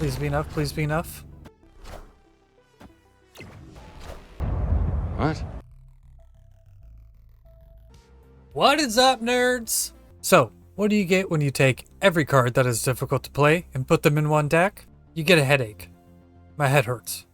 Please be enough, please be enough. What? What is up, nerds? So, what do you get when you take every card that is difficult to play and put them in one deck? You get a headache. My head hurts.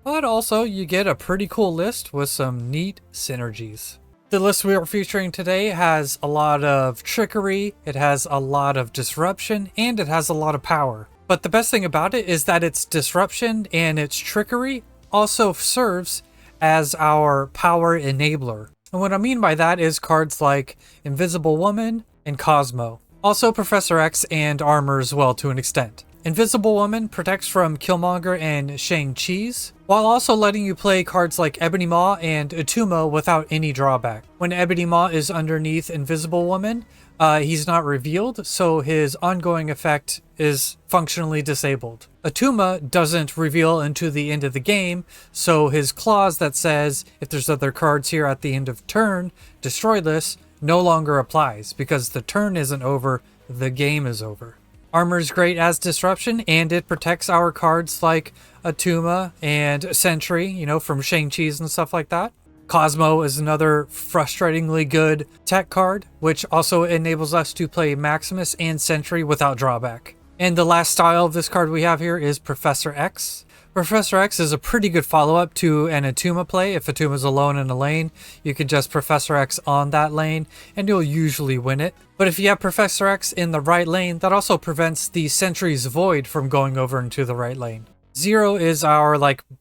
But also, you get a pretty cool list with some neat synergies. The list we are featuring today has a lot of trickery, it has a lot of disruption, and it has a lot of power. But the best thing about it is that its disruption and its trickery also serves as our power enabler. And what I mean by that is cards like Invisible Woman and Cosmo. Also Professor X and Armor as well to an extent. Invisible Woman protects from Killmonger and Shang-Chi's, while also letting you play cards like Ebony Maw and Attuma without any drawback. When Ebony Maw is underneath Invisible Woman, he's not revealed, so his ongoing effect is functionally disabled. Attuma doesn't reveal until the end of the game, so his clause that says, if there's other cards here at the end of turn, destroy this, no longer applies, because the turn isn't over, the game is over. Armor is great as disruption, and it protects our cards like Attuma and Sentry, you know, from Shang-Chi's and stuff like that. Cosmo is another frustratingly good tech card, which also enables us to play Maximus and Sentry without drawback. And the last style of this card we have here is Professor X. Professor X is a pretty good follow-up to an Attuma play. If Attuma's alone in a lane, you can just Professor X on that lane, and you'll usually win it. But if you have Professor X in the right lane, that also prevents the Sentry's Void from going over into the right lane. Zero is our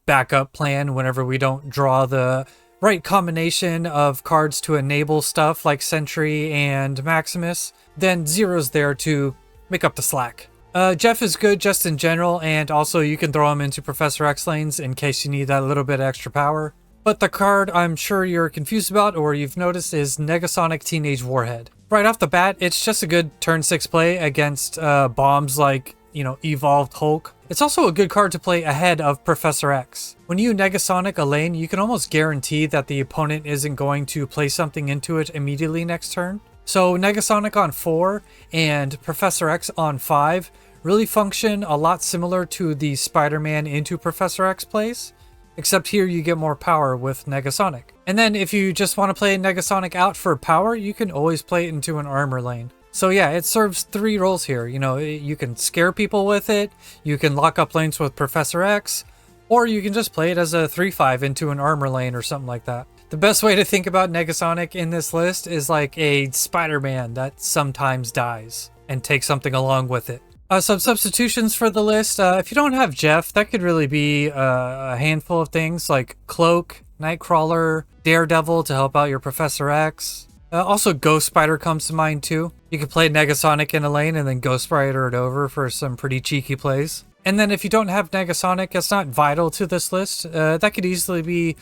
backup plan whenever we don't draw the right combination of cards to enable stuff like Sentry and Maximus. Then Zero's there to make up the slack. Jeff is good just in general, and also you can throw him into Professor X lanes in case you need that little bit of extra power. But the card I'm sure you're confused about or you've noticed is Negasonic Teenage Warhead. Right off the bat, it's just a good turn 6 play against bombs like, Evolved Hulk. It's also a good card to play ahead of Professor X. When you Negasonic a lane, you can almost guarantee that the opponent isn't going to play something into it immediately next turn. So Negasonic on 4 and Professor X on 5 really function a lot similar to the Spider-Man into Professor X plays, except here you get more power with Negasonic. And then if you just want to play Negasonic out for power, you can always play it into an armor lane. So yeah, it serves 3 roles here. You can scare people with it, you can lock up lanes with Professor X, or you can just play it as a 3/5 into an armor lane or something like that. The best way to think about Negasonic in this list is like a Spider-Man that sometimes dies and takes something along with it. Some substitutions for the list. If you don't have Jeff, that could really be a handful of things like Cloak, Nightcrawler, Daredevil to help out your Professor X. Also Ghost Spider comes to mind too. You can play Negasonic in a lane and then Ghost Spider it over for some pretty cheeky plays. And then if you don't have Negasonic, it's not vital to this list. That could easily be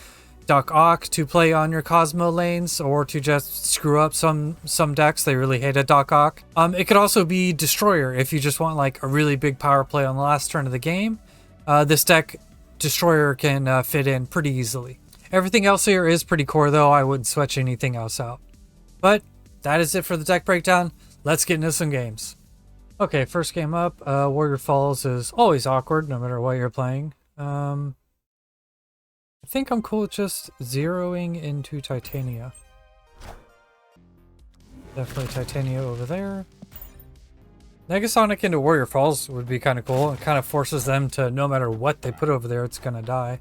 Doc Ock to play on your Cosmo lanes, or to just screw up some decks. They really hate a Doc Ock. It could also be Destroyer if you just want like a really big power play on the last turn of the game. This deck, Destroyer can fit in pretty easily. Everything else here is pretty core though. I wouldn't switch anything else out. But that is it for the deck breakdown. Let's get into some games. Okay, first game up, Warrior Falls is always awkward no matter what you're playing. I think I'm cool with just zeroing into Titania. Definitely Titania over there. Negasonic into Warrior Falls would be kind of cool. It kind of forces them to, no matter what they put over there, it's gonna die.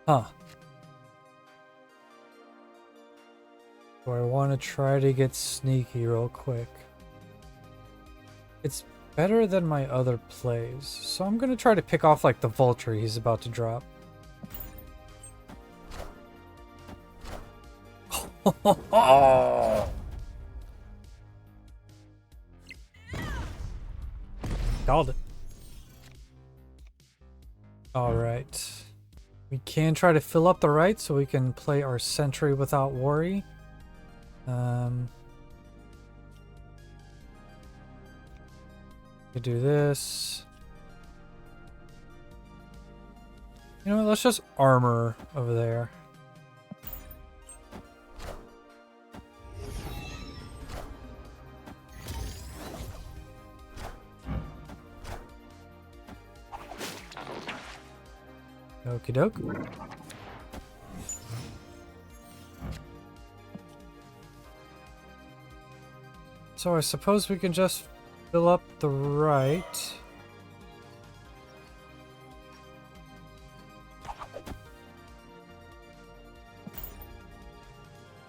Huh. Do I want to try to get sneaky real quick? It's better than my other plays, so I'm gonna try to pick off like the vulture he's about to drop. Called it. Alright. We can try to fill up the right so we can play our Sentry without worry. We do this. You know what, let's just armor over there. Okie doke. So I suppose we can just fill up the right.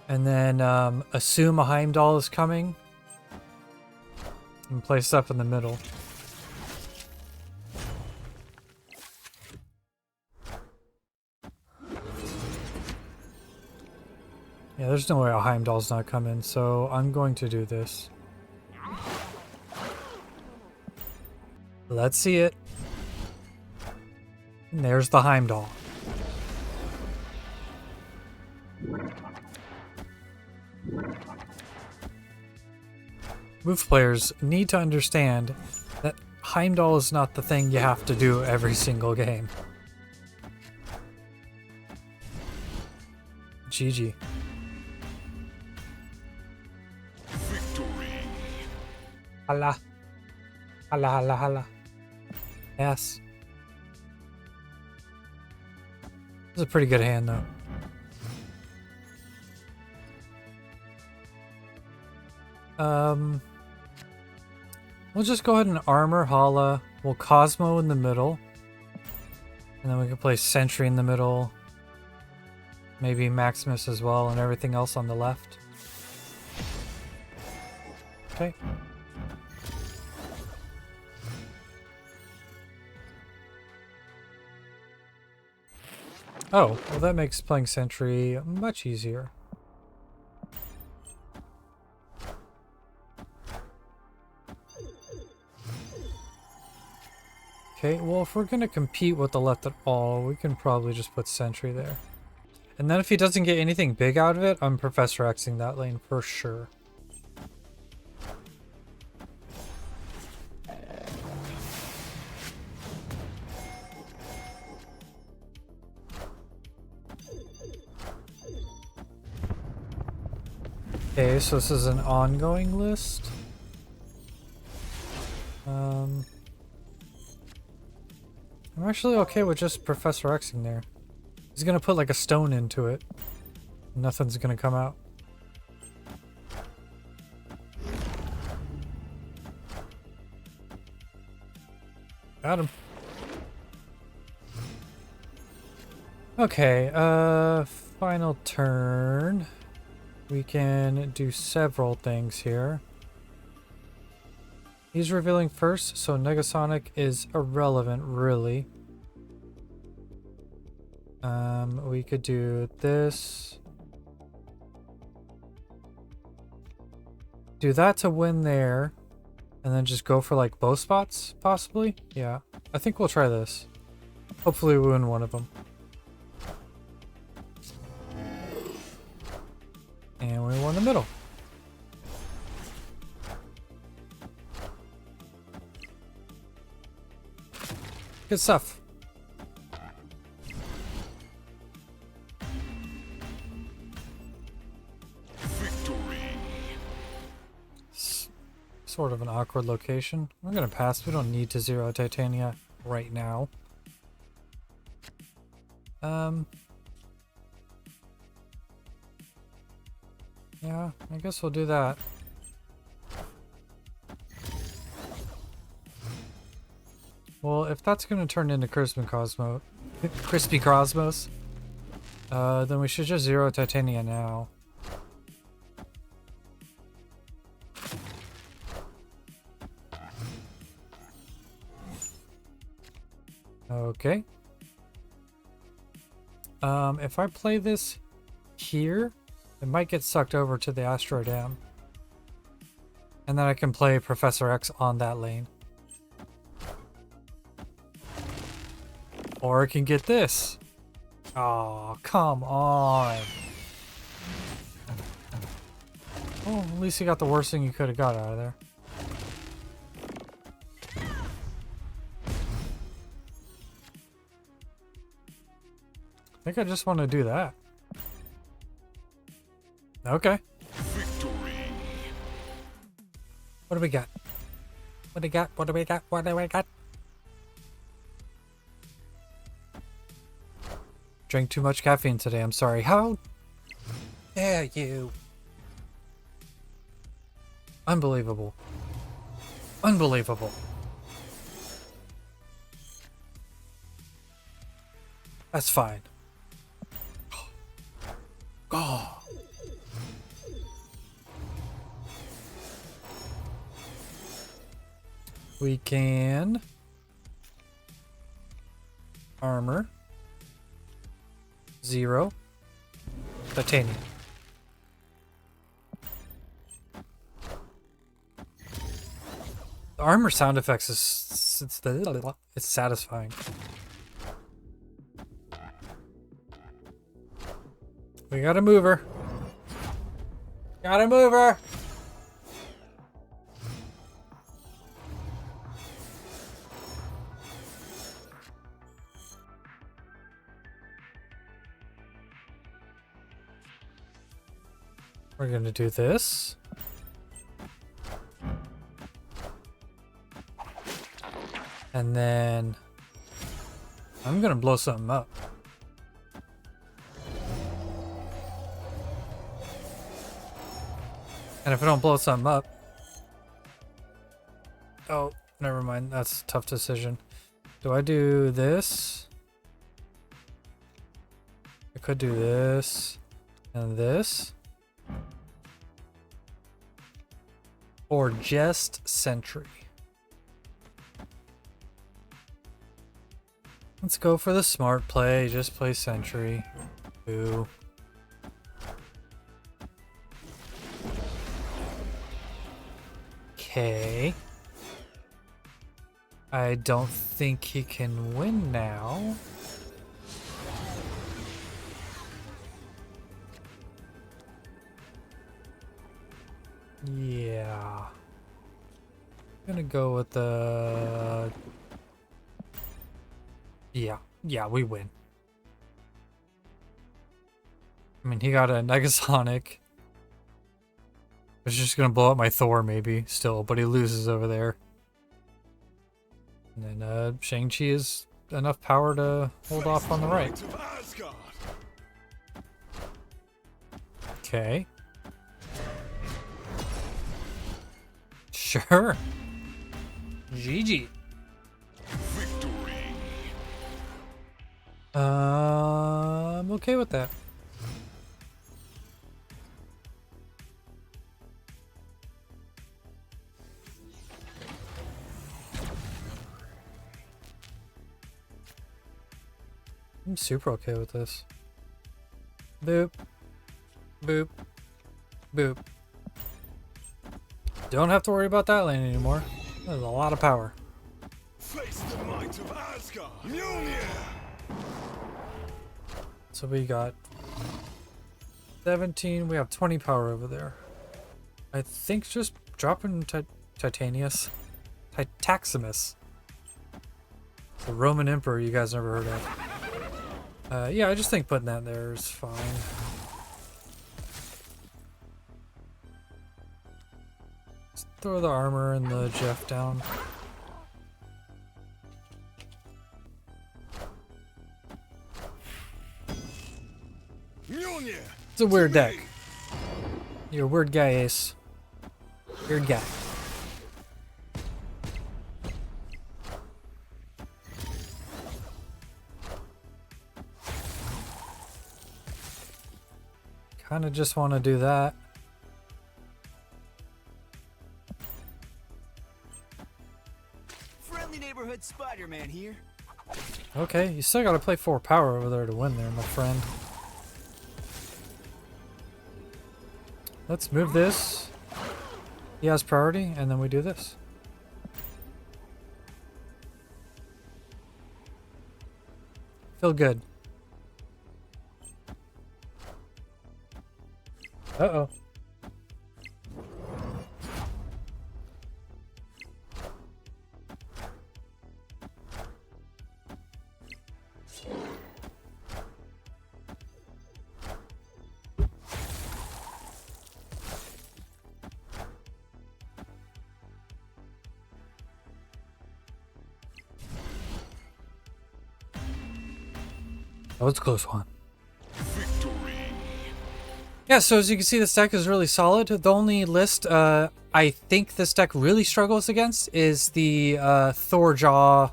And then assume a Heimdall is coming. And place up in the middle. Yeah, there's no way a Heimdall's not coming, so I'm going to do this. Let's see it. And there's the Heimdall. Move players need to understand that Heimdall is not the thing you have to do every single game. GG. Victory. Hala. Hala, hala, hala. Yes. This is a pretty good hand, though. We'll just go ahead and armor Hala. We'll Cosmo in the middle. And then we can play Sentry in the middle. Maybe Maximus as well, and everything else on the left. Okay. Oh, well that makes playing Sentry much easier. Okay, well if we're gonna compete with the left at all, we can probably just put Sentry there. And then if he doesn't get anything big out of it, I'm Professor Xing that lane for sure. Okay, so this is an ongoing list. I'm actually okay with just Professor Xing there. He's gonna put like a stone into it. Nothing's gonna come out. Got him. Okay, final turn. We can do several things here. He's revealing first, so Negasonic is irrelevant, really. We could do this. Do that to win there. And then just go for like both spots, possibly? Yeah. I think we'll try this. Hopefully we win one of them. And we won the middle. Good stuff. Victory. Sort of an awkward location. We're gonna pass. We don't need to zero Titania right now. Yeah, I guess we'll do that. Well, if that's gonna turn into Crispy Cosmos, then we should just zero Titania now. Okay. If I play this here, it might get sucked over to the Astro Dam. And then I can play Professor X on that lane. Or I can get this. Oh, come on. Oh, at least you got the worst thing you could have got out of there. I think I just want to do that. Okay. Victory. What do we got? What do we got? What do we got? What do we got? drank too much caffeine today. I'm sorry. How dare you? Unbelievable. Unbelievable. That's fine. Oh. We can armor 0 titanium. The armor sound effects is it's satisfying. We gotta move her. Gotta move her. We're gonna do this. And then I'm gonna blow something up. And if I don't blow something up... Oh, never mind. That's a tough decision. Do I do this? I could do this. And this. Or just Sentry. Let's go for the smart play. Just play Sentry. Ooh. Okay. I don't think he can win now. Yeah. I'm gonna go with the... Yeah, we win. I mean, he got a Negasonic. I was just gonna blow up my Thor, maybe, still, but he loses over there. And then, Shang-Chi has enough power to hold off on the right. Okay. Sure. GG. Victory. I'm okay with that. I'm super okay with this. Boop. Boop. Boop. Don't have to worry about that lane anymore. There's a lot of power. Face the might of Asgard. Mjolnir. So we got 17. We have 20 power over there. I think just dropping Titanius. Titaximus. The Roman Emperor you guys never heard of. Yeah, I just think putting that there is fine. Just throw the armor and the Jeff down. Mjolnir. It's a weird deck. You're a weird guy, Ace. Weird guy. Kind of just want to do that. Friendly neighborhood Spider-Man here. Okay, you still got to play 4 power over there to win there, my friend. Let's move this. He has priority, and then we do this. Feel good. Uh-oh. That was a close one. Victory. Yeah, so as you can see, this deck is really solid. The only list I think this deck really struggles against is the Thorjaw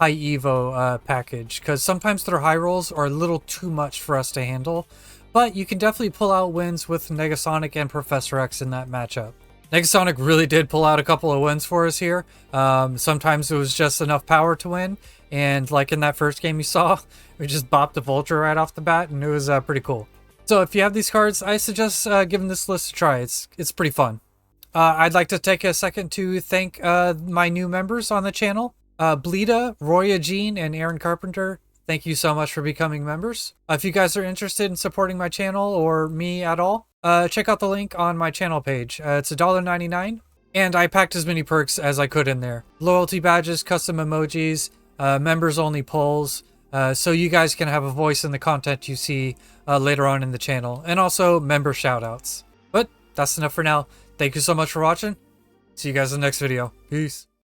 High Evo package, because sometimes their high rolls are a little too much for us to handle. But you can definitely pull out wins with Negasonic and Professor X in that matchup. Negasonic really did pull out a couple of wins for us here. Sometimes it was just enough power to win, and like in that first game you saw, we just bopped the Vulture right off the bat, and it was pretty cool. So if you have these cards, I suggest giving this list a try. It's pretty fun. I'd like to take a second to thank my new members on the channel. Bleeda, Roya Jean, and Aaron Carpenter. Thank you so much for becoming members. If you guys are interested in supporting my channel or me at all, check out the link on my channel page. It's $1.99, and I packed as many perks as I could in there. Loyalty badges, custom emojis, members only polls, so you guys can have a voice in the content you see later on in the channel, and also member shoutouts. But that's enough for now. Thank you so much for watching. See you guys in the next video. Peace.